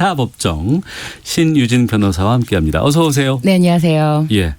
법정 신유진 변호사와 함께합니다. 어서 오세요. 네, 안녕하세요. 예,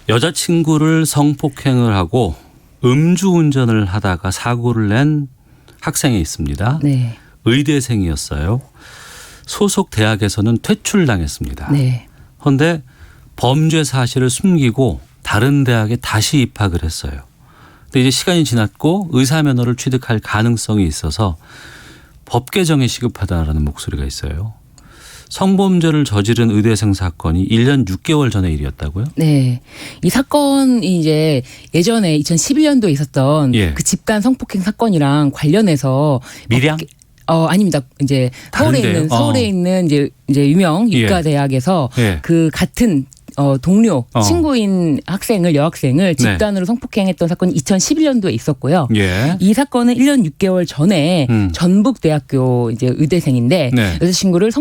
여자친구를 성폭행을 하고 음주운전을 하다가 사고를 낸 학생이 있습니다. 네. 의대생이었어요. 소속 대학에서는 퇴출당했습니다. 네. 그런데 범죄 사실을 숨기고 다른 대학에 다시 입학을 했어요. 근데 이제 시간이 지났고 의사 면허를 취득할 가능성이 있어서 법 개정이 시급하다라는 목소리가 있어요. 성범죄를 저지른 의대생 사건이 1년 6개월 전의 일이었다고요? 네. 이 사건이 이제 예전에 2011년도에 있었던 예. 그 집단 성폭행 사건이랑 관련해서 밀양? 아닙니다. 이제 다른데요? 서울에 있는 이제 유명 유가 대학에서 예. 그 같은 동료 친구인 여학생을 집단으로 성폭행했던 사건이 2011년도에 있었고요. 예. 이 사건은 1년 6개월 전에 전북대학교 이제 의대생인데 네. 여자친구를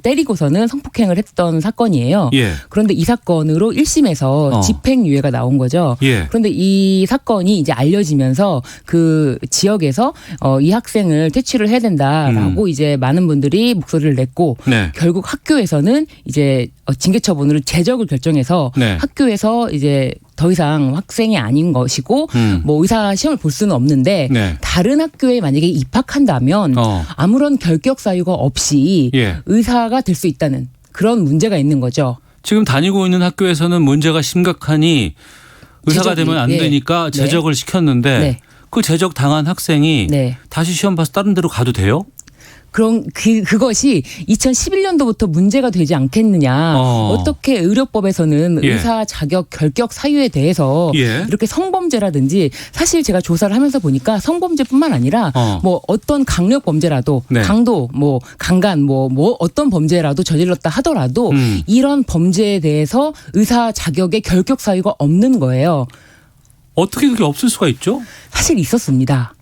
때리고서는 성폭행을 했던 사건이에요. 예. 그런데 이 사건으로 1심에서 집행유예가 나온 거죠. 예. 그런데 이 사건이 이제 알려지면서 그 지역에서 이 학생을 퇴출을 해야 된다라고 이제 많은 분들이 목소리를 냈고 네. 결국 학교에서는 이제 징계 처분으로 제적을 결정해서 네. 학교에서 이제 더 이상 학생이 아닌 것이고 뭐 의사 시험을 볼 수는 없는데 네. 다른 학교에 만약에 입학한다면 아무런 결격 사유가 없이 예. 의사가 될 수 있다는 그런 문제가 있는 거죠. 지금 다니고 있는 학교에서는 문제가 심각하니 의사가 되면 안 되니까 제적을 시켰는데 네. 그 제적 당한 학생이 네. 다시 시험 봐서 다른 데로 가도 돼요? 그럼 그것이 2011년도부터 문제가 되지 않겠느냐. 어떻게 의료법에서는 예. 의사 자격 결격 사유에 대해서 예. 이렇게 성범죄라든지 사실 제가 조사를 하면서 보니까 성범죄뿐만 아니라 뭐 어떤 강력 범죄라도 네. 강도 뭐 강간 뭐 어떤 범죄라도 저질렀다 하더라도 이런 범죄에 대해서 의사 자격의 결격 사유가 없는 거예요. 어떻게 그게 없을 수가 있죠? 사실 있었습니다.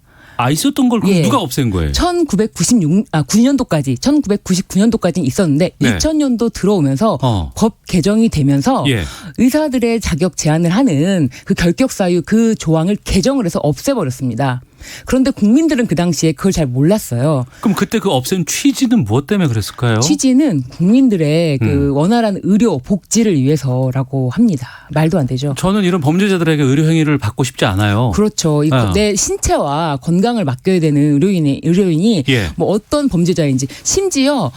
있었던 걸 예. 누가 없앤 거예요? 1999년도까지는 있었는데 네. 2000년도 들어오면서 법 개정이 되면서 예. 의사들의 자격 제한을 하는 그 결격 사유 그 조항을 개정을 해서 없애버렸습니다. 그런데 국민들은 그 당시에 그걸 잘 몰랐어요. 그럼 그때 그 없앤 취지는 무엇 때문에 그랬을까요? 취지는 국민들의 그 원활한 의료 복지를 위해서라고 합니다. 말도 안 되죠. 저는 이런 범죄자들에게 의료 행위를 받고 싶지 않아요. 그렇죠. 내 신체와 건강을 맡겨야 되는 의료인이 예. 뭐 어떤 범죄자인지 심지어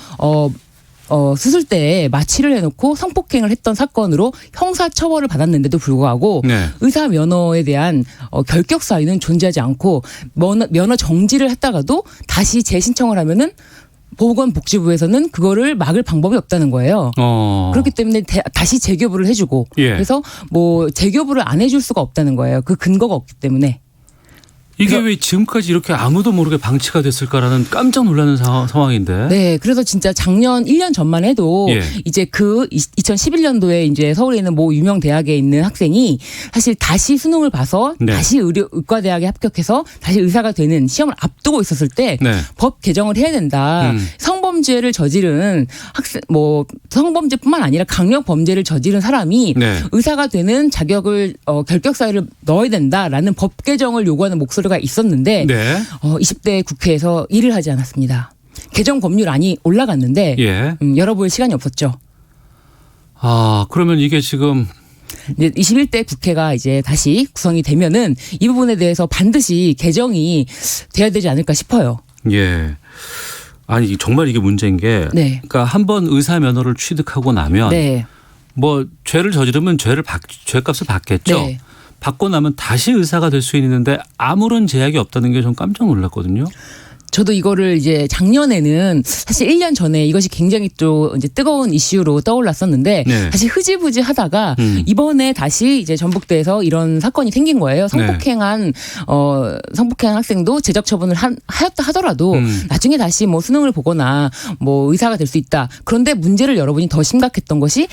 수술 때 마취를 해놓고 성폭행을 했던 사건으로 형사처벌을 받았는데도 불구하고 네. 의사 면허에 대한 결격 사유는 존재하지 않고 면허 정지를 했다가도 다시 재신청을 하면은 보건복지부에서는 그거를 막을 방법이 없다는 거예요. 그렇기 때문에 다시 재교부를 해주고 예. 그래서 뭐 재교부를 안 해줄 수가 없다는 거예요. 그 근거가 없기 때문에. 이게 왜 지금까지 이렇게 아무도 모르게 방치가 됐을까라는 깜짝 놀라는 상황인데. 네, 그래서 진짜 작년 1년 전만 해도 예. 이제 그 2011년도에 이제 서울에 있는 모 유명 대학에 있는 학생이 사실 다시 수능을 봐서 네. 다시 의과대학에 합격해서 다시 의사가 되는 시험을 앞두고 있었을 때 법 개정을 해야 된다. 성범죄를 저지른 성범죄뿐만 아니라 강력 범죄를 저지른 사람이 의사가 되는 자격을 결격 사유를 넣어야 된다라는 법 개정을 요구하는 목소리가 있었는데 20대 국회에서 일을 하지 않았습니다. 개정 법률안이 올라갔는데 열어볼 시간이 없었죠. 그러면 이게 지금 이제 21대 국회가 이제 다시 구성이 되면은 이 부분에 대해서 반드시 개정이 돼야 되지 않을까 싶어요. 예. 아니 정말 이게 문제인 게 그러니까 한번 의사 면허를 취득하고 나면 뭐 죄를 저지르면 죄값을 받겠죠. 네. 받고 나면 다시 의사가 될 수 있는데 아무런 제약이 없다는 게 좀 깜짝 놀랐거든요. 저도 이거를 이제 작년에는 사실 1년 전에 이것이 굉장히 또 이제 뜨거운 이슈로 떠올랐었는데 사실 흐지부지 하다가 이번에 다시 이제 전북대에서 이런 사건이 생긴 거예요. 성폭행한 학생도 제적 처분을 하였다 하더라도 나중에 다시 뭐 수능을 보거나 뭐 의사가 될 수 있다. 그런데 문제를 여러분이 더 심각했던 것이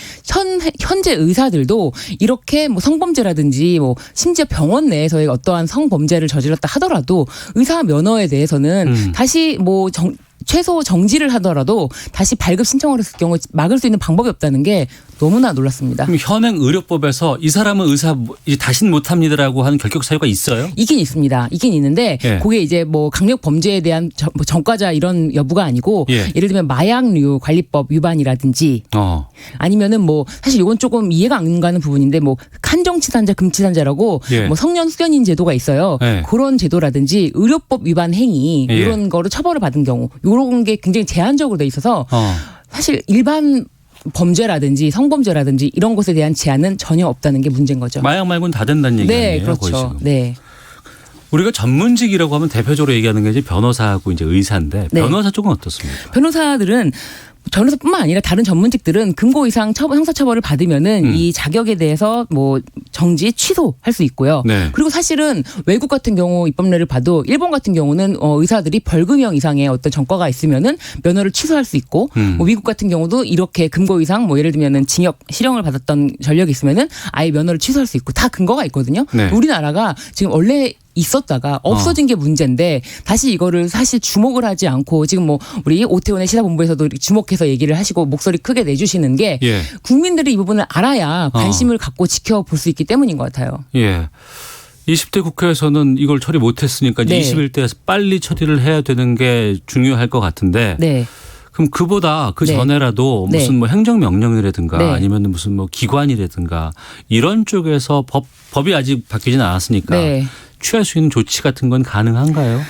현재 의사들도 이렇게 뭐 성범죄라든지 뭐 심지어 병원 내에서의 어떠한 성범죄를 저질렀다 하더라도 의사 면허에 대해서는 다시 뭐 최소 정지를 하더라도 다시 발급 신청을 했을 경우 막을 수 있는 방법이 없다는 게 너무나 놀랐습니다. 그럼 현행 의료법에서 이 사람은 의사 이제 다신 못합니다라고 하는 결격 사유가 있어요? 있긴 있습니다. 있긴 있는데 예. 그게 이제 뭐 강력 범죄에 대한 뭐 전과자 이런 여부가 아니고 예. 예를 들면 마약류 관리법 위반이라든지 아니면은 뭐 사실 이건 조금 이해가 안 가는 부분인데 뭐 한정치산자 금치산자라고 예. 뭐 성년 수견인 제도가 있어요. 예. 그런 제도라든지 의료법 위반 행위 예. 이런 거를 처벌을 받은 경우 이런 게 굉장히 제한적으로 돼 있어서 사실 일반 범죄라든지 성범죄라든지 이런 것에 대한 제한은 전혀 없다는 게 문제인 거죠. 마약 말고는 다 된다는 얘기 아니에요? 네, 그렇죠. 네. 우리가 전문직이라고 하면 대표적으로 얘기하는 게 이제 변호사하고 이제 의사인데 네. 변호사 쪽은 어떻습니까? 변호사들은 변호사뿐만 아니라 다른 전문직들은 금고 이상 형사처벌을 받으면은 이 자격에 대해서 뭐 정지 취소할 수 있고요. 네. 그리고 사실은 외국 같은 경우 입법례를 봐도 일본 같은 경우는 의사들이 벌금형 이상의 어떤 전과가 있으면은 면허를 취소할 수 있고 뭐 미국 같은 경우도 이렇게 금고 이상 뭐 예를 들면은 징역 실형을 받았던 전력이 있으면은 아예 면허를 취소할 수 있고 다 근거가 있거든요. 네. 우리나라가 지금 원래 있었다가 없어진 게 문제인데 다시 이거를 사실 주목을 하지 않고 지금 뭐 우리 오태훈의 시사본부에서도 주목해서 얘기를 하시고 목소리 크게 내주시는 게 예. 국민들이 이 부분을 알아야 관심을 갖고 지켜볼 수 있기 때문인 것 같아요. 예. 20대 국회에서는 이걸 처리 못했으니까 네. 21대에서 빨리 처리를 해야 되는 게 중요할 것 같은데 네. 그럼 그보다 그 네. 전에라도 무슨 네. 뭐 행정명령이라든가 네. 아니면 무슨 뭐 기관이라든가 이런 쪽에서 법이 아직 바뀌지는 않았으니까 네. 취할 수 있는 조치 같은 건 가능한가요?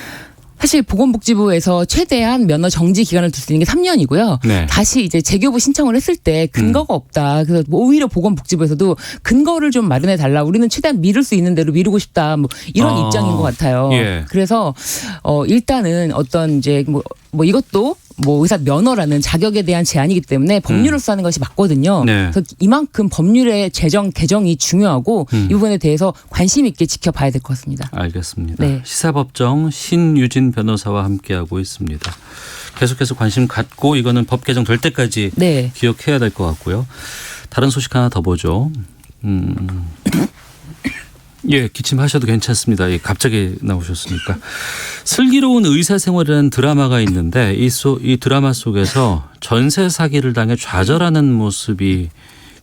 사실 보건복지부에서 최대한 면허 정지 기간을 둘 수 있는 게 3년이고요. 네. 다시 이제 재교부 신청을 했을 때 근거가 없다. 그래서 뭐 오히려 보건복지부에서도 근거를 좀 마련해 달라. 우리는 최대한 미룰 수 있는 대로 미루고 싶다. 뭐 이런 입장인 것 같아요. 예. 그래서 일단은 어떤 이제 뭐 이것도 뭐 의사 면허라는 자격에 대한 제한이기 때문에 법률로서 하는 것이 맞거든요. 네. 그래서 이만큼 법률의 개정이 중요하고 이 부분에 대해서 관심 있게 지켜봐야 될 것 같습니다. 알겠습니다. 네. 시사법정 신유진 변호사와 함께하고 있습니다. 계속해서 관심 갖고 이거는 법 개정 될 때까지 네. 기억해야 될 것 같고요. 다른 소식 하나 더 보죠. 예, 기침하셔도 괜찮습니다. 예, 갑자기 나오셨으니까. 슬기로운 의사생활이라는 드라마가 있는데 이 드라마 속에서 전세 사기를 당해 좌절하는 모습이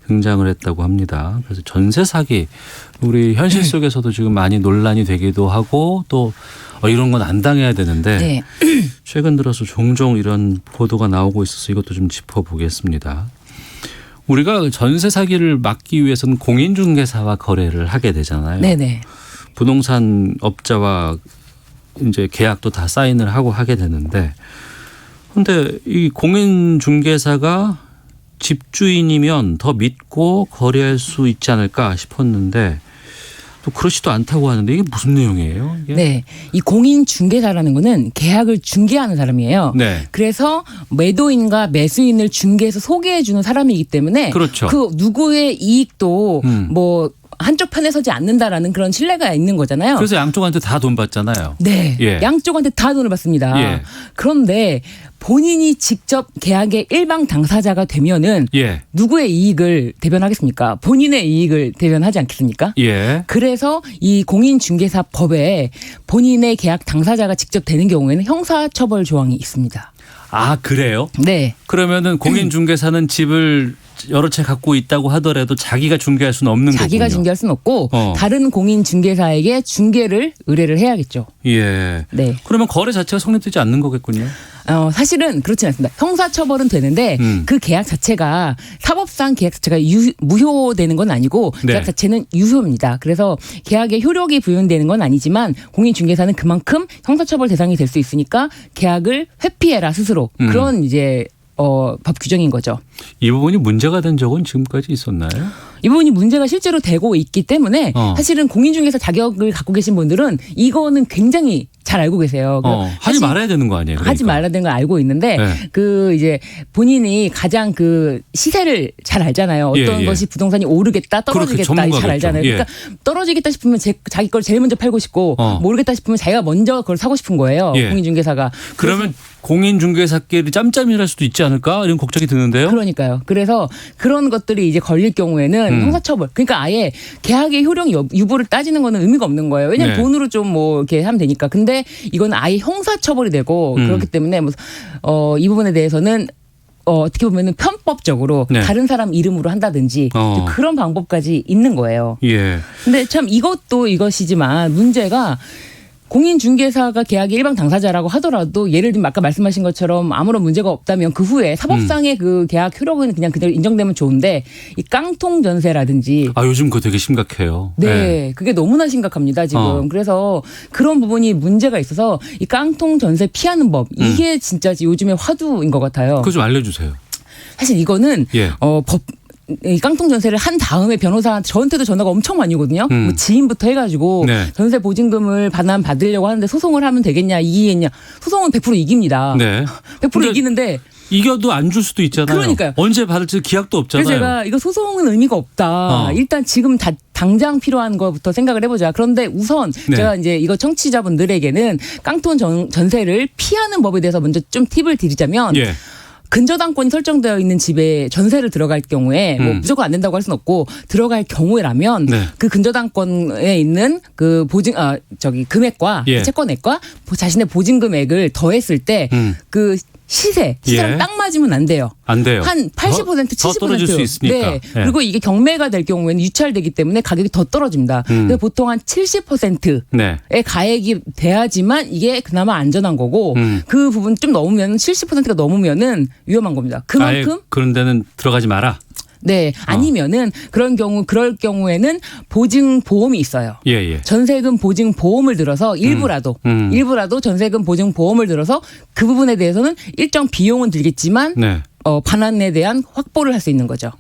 등장을 했다고 합니다. 그래서 전세 사기 우리 현실 속에서도 지금 많이 논란이 되기도 하고 또 이런 건 안 당해야 되는데 네. 최근 들어서 종종 이런 보도가 나오고 있어서 이것도 좀 짚어보겠습니다. 우리가 전세 사기를 막기 위해서는 공인중개사와 거래를 하게 되잖아요. 네네. 부동산 업자와 이제 계약도 다 사인을 하고 하게 되는데, 그런데 이 공인중개사가 집주인이면 더 믿고 거래할 수 있지 않을까 싶었는데 또 그렇지도 않다고 하는데 이게 무슨 내용이에요? 이게? 네. 이 공인중개사라는 거는 계약을 중개하는 사람이에요. 네. 그래서 매도인과 매수인을 중개해서 소개해주는 사람이기 때문에 그렇죠. 그 누구의 이익도 뭐 한쪽 편에 서지 않는다라는 그런 신뢰가 있는 거잖아요. 그래서 양쪽한테 다 돈 받잖아요. 네. 예. 양쪽한테 다 돈을 받습니다. 예. 그런데 본인이 직접 계약의 일방 당사자가 되면은 예. 누구의 이익을 대변하겠습니까? 본인의 이익을 대변하지 않겠습니까? 예. 그래서 이 공인중개사 법에 본인의 계약 당사자가 직접 되는 경우에는 형사처벌 조항이 있습니다. 아, 그래요? 네. 그러면은 공인중개사는 집을 여러 채 갖고 있다고 하더라도 자기가 중개할 수는 없는 거군요. 자기가 중개할 수는 없고 어. 다른 공인중개사에게 중개를 의뢰를 해야겠죠. 예. 네. 그러면 거래 자체가 성립되지 않는 거겠군요. 사실은 그렇진 않습니다. 형사처벌은 되는데 그 계약 자체가 사법상 계약 자체가 무효되는 건 아니고 네. 계약 자체는 유효입니다. 그래서 계약의 효력이 부여되는 건 아니지만 공인중개사는 그만큼 형사처벌 대상이 될 수 있으니까 계약을 회피해라 스스로 그런 이제 법 규정인 거죠. 이 부분이 문제가 된 적은 지금까지 있었나요? 이 부분이 문제가 실제로 되고 있기 때문에 사실은 공인중개사 자격을 갖고 계신 분들은 이거는 굉장히 잘 알고 계세요. 하지 말아야 되는 거 아니에요? 그러니까. 하지 말아야 되는 걸 알고 있는데 네. 그 이제 본인이 가장 그 시세를 잘 알잖아요. 어떤 예. 것이 부동산이 오르겠다 떨어지겠다 전문가겠죠. 잘 알잖아요. 예. 그러니까 떨어지겠다 싶으면 자기 걸 제일 먼저 팔고 싶고 모르겠다 싶으면 자기가 먼저 그걸 사고 싶은 거예요. 예. 공인중개사가. 그러면 공인중개사끼리 짬짬이랄 수도 있지 않을까 이런 걱정이 드는데요. 그러니까요. 그래서 그런 것들이 이제 걸릴 경우에는 형사처벌. 그러니까 아예 계약의 효력 유보를 따지는 거는 의미가 없는 거예요. 왜냐하면 네. 돈으로 좀 뭐 이렇게 하면 되니까. 근데 이건 아예 형사처벌이 되고 그렇기 때문에 이 부분에 대해서는 어떻게 보면은 편법적으로 네. 다른 사람 이름으로 한다든지 그런 방법까지 있는 거예요. 예. 근데 참 이것도 이것이지만 문제가 공인중개사가 계약의 일방 당사자라고 하더라도 예를 들면 아까 말씀하신 것처럼 아무런 문제가 없다면 그 후에 사법상의 그 계약 효력은 그냥 그대로 인정되면 좋은데 이 깡통 전세라든지 요즘 그거 되게 심각해요. 네, 그게 너무나 심각합니다 지금. 그래서 그런 부분이 문제가 있어서 이 깡통 전세 피하는 법 이게 진짜 요즘에 화두인 것 같아요. 그거 좀 알려주세요. 사실 이거는 예. 이 깡통 전세를 한 다음에 변호사한테 저한테도 전화가 엄청 많이 오거든요. 뭐 지인부터 해가지고 네. 전세 보증금을 받으려고 하는데 소송을 하면 되겠냐 이기겠냐. 소송은 100% 이깁니다. 네. 100% 이기는데 이겨도 안 줄 수도 있잖아요. 그러니까요. 언제 받을지 기약도 없잖아요. 그래서 제가 이거 소송은 의미가 없다. 일단 지금 당장 필요한 것부터 생각을 해보자. 그런데 우선 네. 제가 이제 이거 청취자분들에게는 깡통 전세를 피하는 법에 대해서 먼저 좀 팁을 드리자면 예. 근저당권이 설정되어 있는 집에 전세를 들어갈 경우에 뭐 무조건 안 된다고 할 수는 없고 들어갈 경우라면 네. 그 근저당권에 있는 그 금액과 예. 채권액과 자신의 보증금액을 더했을 때 그 시세 시장 예. 딱 맞으면 안 돼요. 안 돼요. 한 80% 70%. 더 떨어질 수 있으니까. 네. 예. 그리고 이게 경매가 될 경우에는 유찰되기 때문에 가격이 더 떨어집니다. 근데 보통 한 70%의 네. 가액이 돼야지만 이게 그나마 안전한 거고 그 부분 좀 넘으면 70%가 넘으면은 위험한 겁니다. 그만큼 아예 그런 데는 들어가지 마라. 네. 아니면은 그럴 경우에는 보증 보험이 있어요. 예, 예. 전세금 보증 보험을 들어서 일부라도 전세금 보증 보험을 들어서 그 부분에 대해서는 일정 비용은 들겠지만 네. 반환에 대한 확보를 할 수 있는 거죠.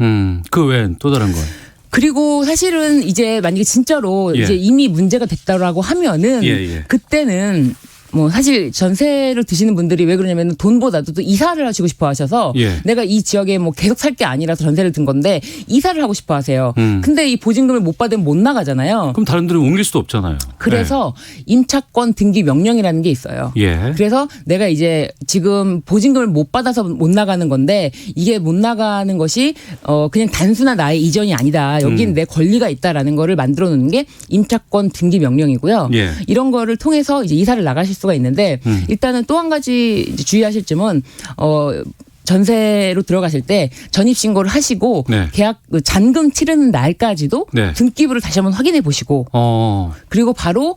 그 외엔 또 다른 거예요. 그리고 사실은 이제 만약에 진짜로 예. 이제 이미 문제가 됐다라고 하면은 예. 그때는 뭐 사실 전세를 드시는 분들이 왜 그러냐면 돈보다도 또 이사를 하시고 싶어 하셔서 예. 내가 이 지역에 뭐 계속 살 게 아니라서 전세를 든 건데 이사를 하고 싶어 하세요. 근데 이 보증금을 못 받으면 못 나가잖아요. 그럼 다른 데로 옮길 수도 없잖아요. 그래서 임차권 등기 명령이라는 게 있어요. 예. 그래서 내가 이제 지금 보증금을 못 받아서 못 나가는 건데 이게 못 나가는 것이 그냥 단순한 나의 이전이 아니다. 여기는 내 권리가 있다라는 거를 만들어 놓는 게 임차권 등기 명령이고요. 예. 이런 거를 통해서 이제 이사를 나가실 수가 있는데 일단은 또 한 가지 이제 주의하실 점은 전세로 들어가실 때 전입신고를 하시고 네. 계약 잔금 치르는 날까지도 네. 등기부를 다시 한번 확인해 보시고 그리고 바로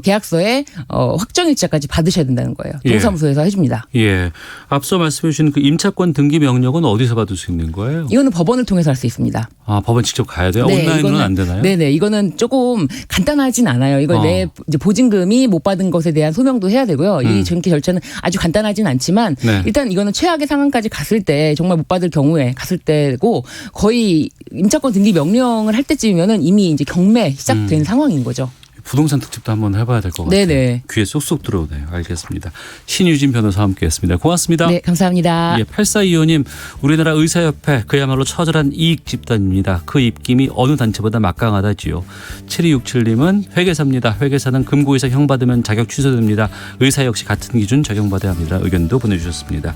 계약서에 확정일자까지 받으셔야 된다는 거예요. 예. 동사무소에서 해줍니다. 예. 앞서 말씀해 주신 그 임차권 등기 명령은 어디서 받을 수 있는 거예요? 이거는 법원을 통해서 할 수 있습니다. 법원 직접 가야 돼요? 네, 온라인으로는 안 되나요? 네네. 이거는 조금 간단하진 않아요. 이걸 내 이제 보증금이 못 받은 것에 대한 소명도 해야 되고요. 이 등기 절차는 아주 간단하진 않지만 네. 일단 이거는 최악의 상황까지 갔을 때 정말 못 받을 경우에 갔을 때고 거의 임차권 등기 명령을 할 때쯤이면은 이미 이제 경매 시작된 상황인 거죠. 부동산 특집도 한번 해봐야 될 것 같아요. 네네. 귀에 쏙쏙 들어오네요. 알겠습니다. 신유진 변호사와 함께했습니다. 고맙습니다. 네, 감사합니다. 8425님, 우리나라 의사협회 그야말로 처절한 이익 집단입니다. 그 입김이 어느 단체보다 막강하다지요. 7267님은 회계사입니다. 회계사는 금고이사 형 받으면 자격 취소됩니다. 의사 역시 같은 기준 적용받아야 합니다. 의견도 보내주셨습니다.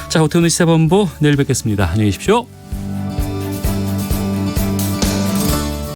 자, 오태훈의 시사본부 내일 뵙겠습니다. 안녕히 계십시오.